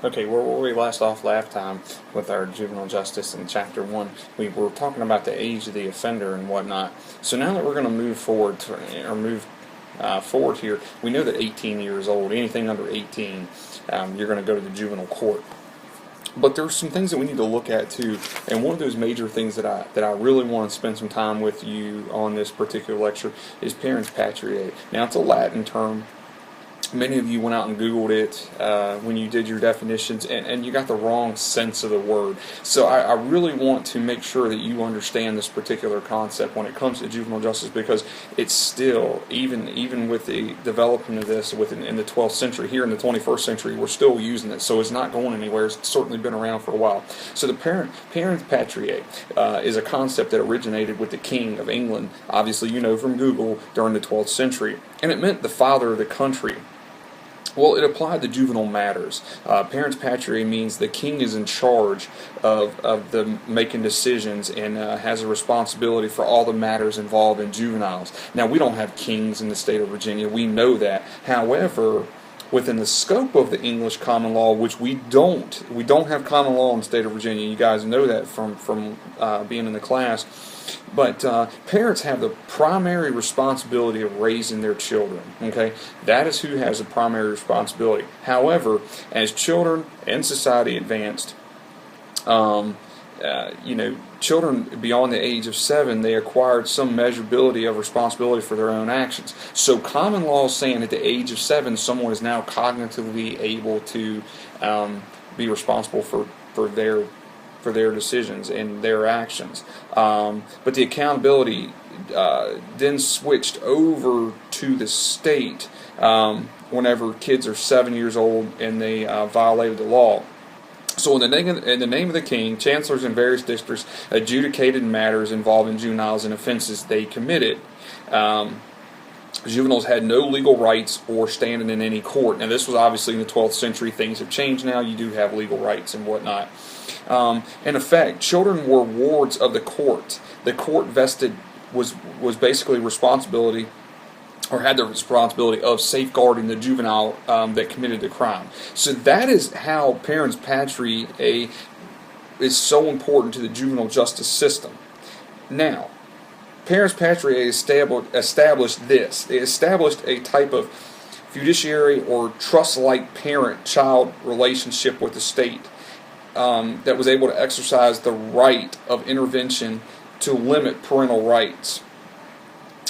Okay, where we last off last time with our juvenile justice in chapter 1, we were talking about the age of the offender and whatnot. So now that we're going to move forward forward here, we know that 18 years old, anything under 18, you're going to go to the juvenile court. But there's some things that we need to look at too, and one of those major things that I really want to spend some time with you on this particular lecture is parens patriae. Now it's a Latin term. Many of you went out and Googled it when you did your definitions, and you got the wrong sense of the word. So I really want to make sure that you understand this particular concept when it comes to juvenile justice, because it's still, even with the development of this in the 12th century, here in the 21st century, we're still using it. So it's not going anywhere. It's certainly been around for a while. So the parens patriae is a concept that originated with the King of England, obviously you know from Google, during the 12th century. And it meant the father of the country. Well, it applied to juvenile matters. Parens patriae means the king is in charge of the making decisions and has a responsibility for all the matters involved in juveniles. Now, we don't have kings in the state of Virginia. We know that. However, within the scope of the English common law, which we don't have common law in the state of Virginia. You guys know that from being in the class. But parents have the primary responsibility of raising their children. Okay, that is who has the primary responsibility. However, as children and society advanced, children beyond the age of 7, they acquired some measurability of responsibility for their own actions. So common law is saying at the age of 7, someone is now cognitively able to be responsible for their decisions and their actions. But the accountability then switched over to the state whenever kids are 7 years old and they violated the law. So in the name of the king, chancellors in various districts adjudicated matters involving juveniles and offenses they committed. Juveniles had no legal rights or standing in any court. Now this was obviously in the 12th century. Things have changed now. You do have legal rights and whatnot. In effect, children were wards of the court. The court was basically responsibility, or had the responsibility of safeguarding the juvenile that committed the crime. So that is how parens patriae is so important to the juvenile justice system. Now, parens patriae established this. They established a type of fiduciary or trust-like parent-child relationship with the state that was able to exercise the right of intervention to limit parental rights.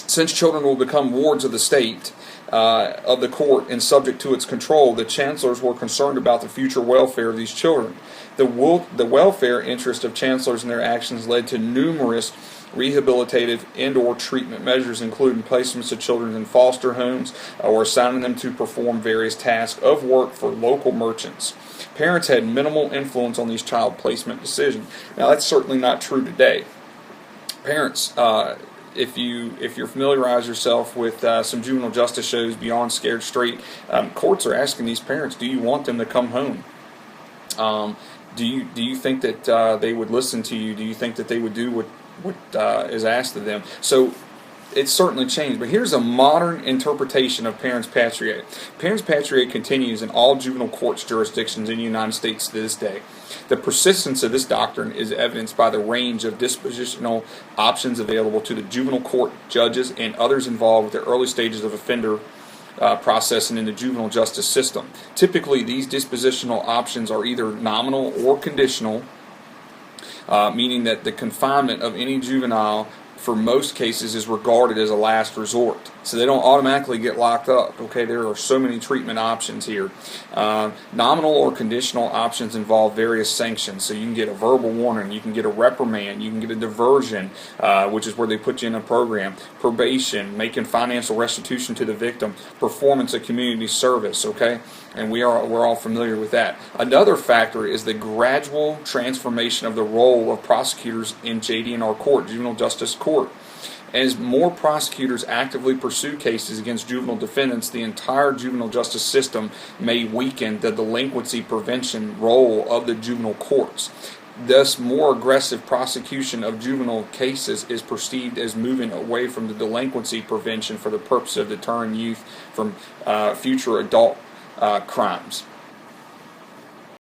Since children will become wards of the state, of the court, and subject to its control, the chancellors were concerned about the future welfare of these children. The welfare interest of chancellors and their actions led to numerous rehabilitative and/or treatment measures, including placements of children in foster homes or assigning them to perform various tasks of work for local merchants. Parents had minimal influence on these child placement decisions. Now, that's certainly not true today. Parents, if you familiarize yourself with some juvenile justice shows beyond Scared Straight, courts are asking these parents, do you want them to come home? Do you think that they would listen to you? Do you think that they would do what is asked of them? So it's certainly changed, but here's a modern interpretation of parens patriae. Parens patriae continues in all juvenile courts jurisdictions in the United States to this day. The persistence of this doctrine is evidenced by the range of dispositional options available to the juvenile court judges and others involved with the early stages of offender processing in the juvenile justice system. Typically, these dispositional options are either nominal or conditional, meaning that the confinement of any juvenile for most cases is regarded as a last resort. So they don't automatically get locked up. Okay, there are so many treatment options here. Nominal or conditional options involve various sanctions. So you can get a verbal warning, you can get a reprimand, you can get a diversion, which is where they put you in a program, probation, making financial restitution to the victim, performance of community service. Okay, and we're all familiar with that. Another factor is the gradual transformation of the role of prosecutors in JD&R court, juvenile justice court. As more prosecutors actively pursue cases against juvenile defendants, the entire juvenile justice system may weaken the delinquency prevention role of the juvenile courts. Thus, more aggressive prosecution of juvenile cases is perceived as moving away from the delinquency prevention for the purpose of deterring youth from future adult crimes.